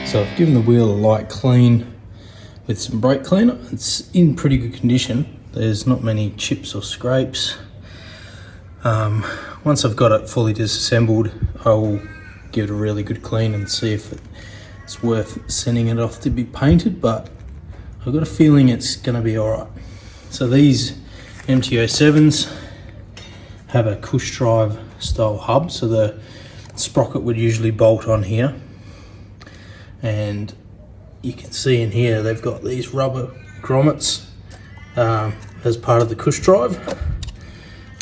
So I've given the wheel a light clean with some brake cleaner. It's in pretty good condition. There's not many chips or scrapes. Once I've got it fully disassembled, I will give it a really good clean and see if it's worth sending it off to be painted, but I've got a feeling it's going to be alright. So these MT07s have a cush drive style hub, so the sprocket would usually bolt on here, and you can see in here they've got these rubber grommets as part of the cush drive.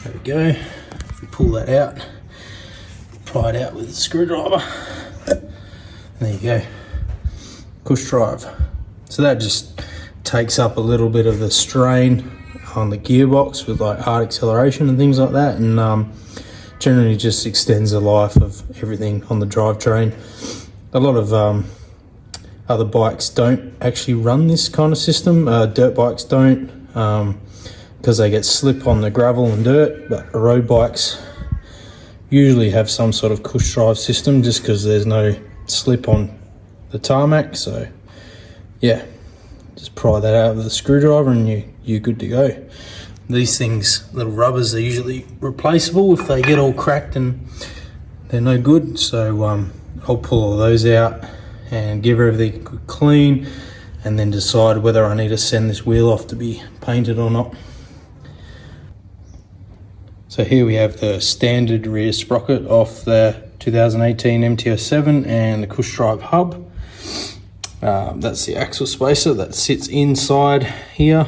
There we go. If we pull that out, pry it out with a screwdriver, there you go, cush drive. So that just takes up a little bit of the strain on the gearbox with like hard acceleration and things like that, and generally just extends the life of everything on the drivetrain. A lot of other bikes don't actually run this kind of system. Dirt bikes don't, because they get slip on the gravel and dirt, but road bikes usually have some sort of cush drive system just because there's no slip on the tarmac. So yeah, just pry that out with a screwdriver and you're good to go. These things, little rubbers, are usually replaceable if they get all cracked and they're no good. So I'll pull all those out and give everything a good clean, and then decide whether I need to send this wheel off to be painted or not. So here we have the standard rear sprocket off the 2018 MT07 and the cush drive hub. That's the axle spacer that sits inside here,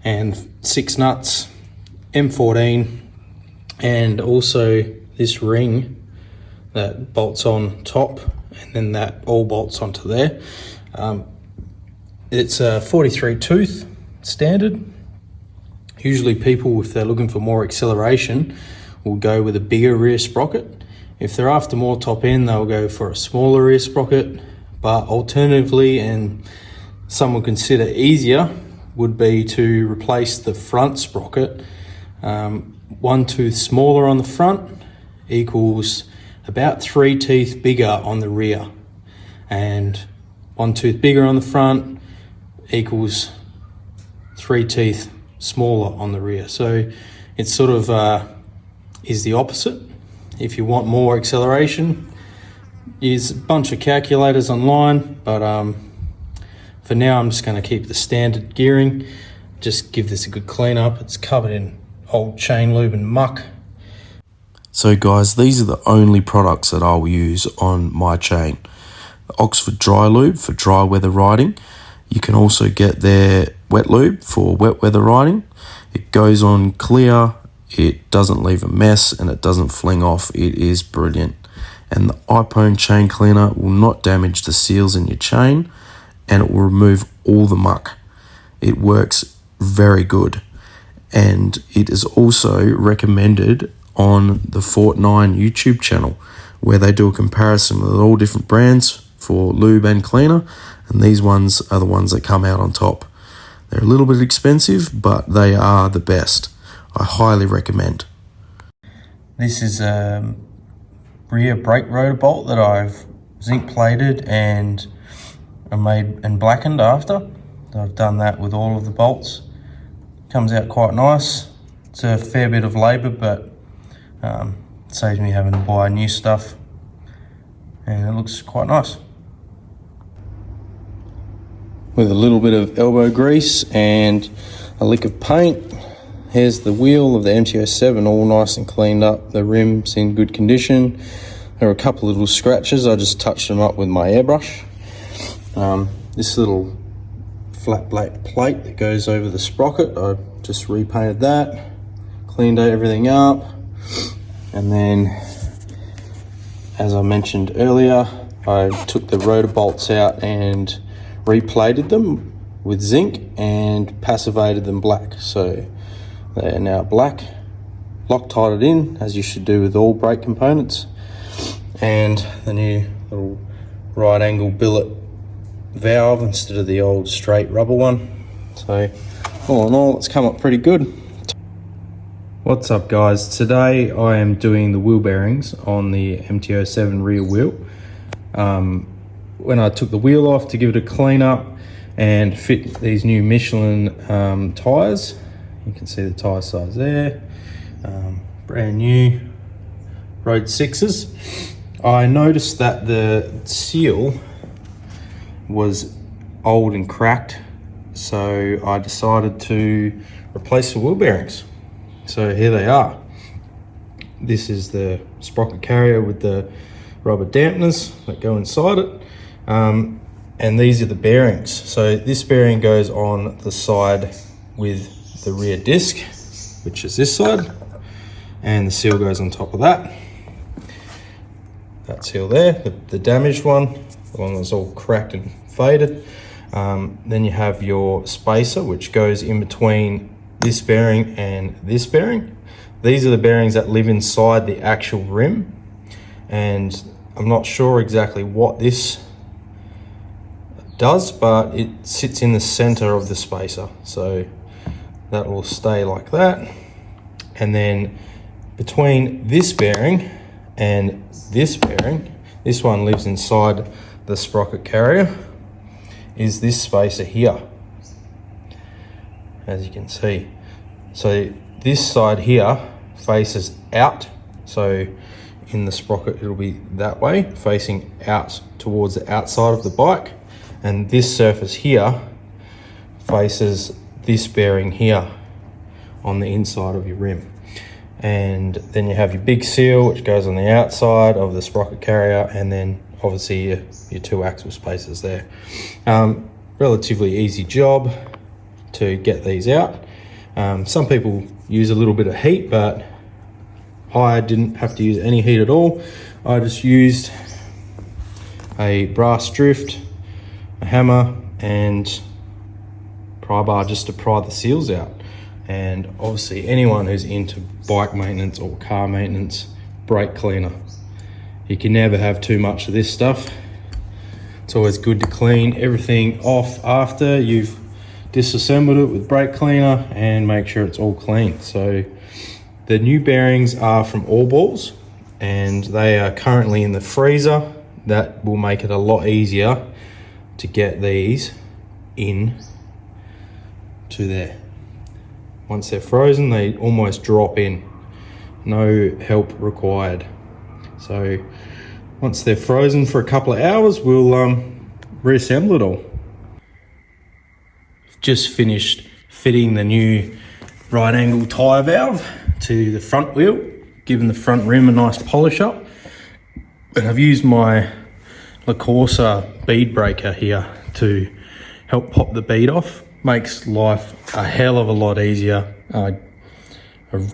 and 6 nuts, M14, and also this ring that bolts on top, and then that all bolts onto there. It's a 43 tooth standard. Usually people, if they're looking for more acceleration, will go with a bigger rear sprocket. If they're after more top end, they'll go for a smaller rear sprocket. But alternatively, and some would consider easier, would be to replace the front sprocket. 1 tooth smaller on the front equals about 3 teeth bigger on the rear, and 1 tooth bigger on the front equals 3 teeth smaller on the rear. So it sort of is the opposite. If you want more acceleration, use a bunch of calculators online, but for now I'm just going to keep the standard gearing. Just give this a good clean up. It's covered in old chain lube and muck. So guys, these are the only products that I'll use on my chain. The Oxford Dry Lube for dry weather riding. You can also get their wet lube for wet weather riding. It goes on clear, it doesn't leave a mess, and it doesn't fling off. It is brilliant. And the iPone chain cleaner will not damage the seals in your chain, and it will remove all the muck. It works very good, and it is also recommended on the Fort9 YouTube channel, where they do a comparison with all different brands for lube and cleaner, and these ones are the ones that come out on top. They're a little bit expensive, but they are the best. I highly recommend. This is a rear brake rotor bolt that I've zinc plated and made and blackened after. I've done that with all of the bolts. Comes out quite nice. It's a fair bit of labour, but saves me having to buy new stuff, and it looks quite nice. With a little bit of elbow grease and a lick of paint, here's the wheel of the MT07, all nice and cleaned up. The rim's in good condition. There are a couple of little scratches. I just touched them up with my airbrush. This little flat black plate that goes over the sprocket, I just repainted that, cleaned everything up, and then, as I mentioned earlier, I took the rotor bolts out and replated them with zinc and passivated them black. So they are now black, Loctited in, as you should do with all brake components, and the new little right angle billet valve instead of the old straight rubber one. So all in all, it's come up pretty good. What's up guys, today I am doing the wheel bearings on the MT07 rear wheel. when I took the wheel off to give it a clean up and fit these new Michelin tyres. You can see the tyre size there, brand new Road 6s. I noticed that the seal was old and cracked, so I decided to replace the wheel bearings. So here they are. This is the sprocket carrier with the rubber dampeners that go inside it, and these are the bearings. So this bearing goes on the side with the rear disc, which is this side, and the seal goes on top of that. That seal there, the damaged one, the one that's all cracked and faded. Then you have your spacer, which goes in between this bearing and this bearing. These are the bearings that live inside the actual rim, and I'm not sure exactly what this does, but it sits in the center of the spacer, so that will stay like that. And then between this bearing and this bearing, this one lives inside the sprocket carrier, is this spacer here, as you can see. So this side here faces out, so in the sprocket it'll be that way, facing out towards the outside of the bike, and this surface here faces this bearing here on the inside of your rim. And then you have your big seal, which goes on the outside of the sprocket carrier, and then obviously your two axle spacers there. Relatively easy job to get these out. Some people use a little bit of heat, but I didn't have to use any heat at all. I just used a brass drift, a hammer, and pry bar just to pry the seals out. And obviously anyone who's into bike maintenance or car maintenance, brake cleaner. You can never have too much of this stuff. It's always good to clean everything off after you've disassembled it with brake cleaner and make sure it's all clean. So the new bearings are from All Balls, and they are currently in the freezer. That will make it a lot easier to get these in to there. Once they're frozen, they almost drop in. No help required. So once they're frozen for a couple of hours, we'll reassemble it all. Just finished fitting the new right angle tyre valve to the front wheel, giving the front rim a nice polish up. And I've used my La Corsa bead breaker here to help pop the bead off. Makes life a hell of a lot easier. I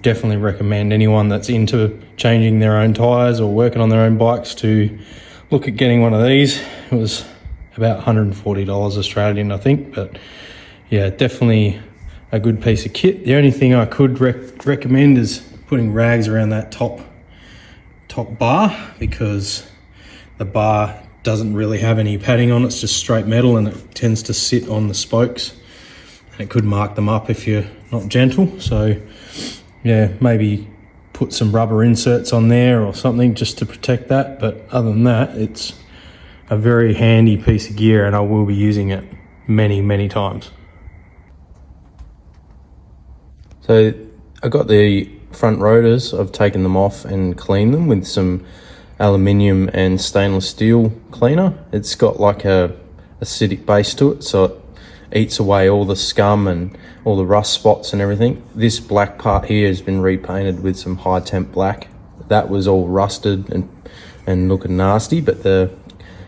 definitely recommend anyone that's into changing their own tyres or working on their own bikes to look at getting one of these. It was about $140 Australian, I think, but yeah, definitely a good piece of kit. The only thing I could recommend is putting rags around that top bar, because the bar doesn't really have any padding on it. It's just straight metal, and it tends to sit on the spokes, and it could mark them up if you're not gentle. So yeah, maybe put some rubber inserts on there or something just to protect that. But other than that, it's a very handy piece of gear, and I will be using it many times. So I got the front rotors. I've taken them off and cleaned them with some aluminium and stainless steel cleaner. It's got like a acidic base to it, so it eats away all the scum and all the rust spots and everything. This black part here has been repainted with some high temp black. That was all rusted and looking nasty, but the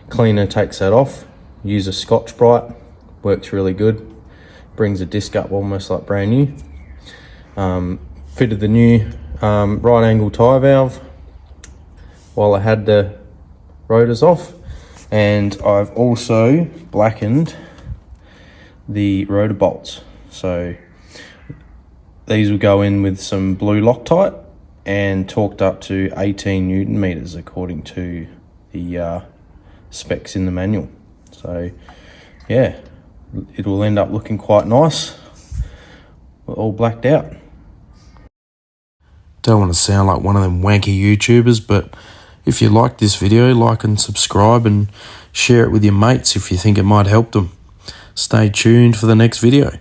cleaner takes that off. Use a Scotch-Brite, works really good. Brings the disc up almost like brand new. Fitted the new right angle tyre valve while I had the rotors off, and I've also blackened the rotor bolts. So these will go in with some blue Loctite and torqued up to 18 Newton meters according to the specs in the manual. So yeah, it will end up looking quite nice. We're all blacked out. Don't want to sound like one of them wanky YouTubers, but If you like this video, like and subscribe and share it with your mates if you think it might help them. Stay tuned for the next video.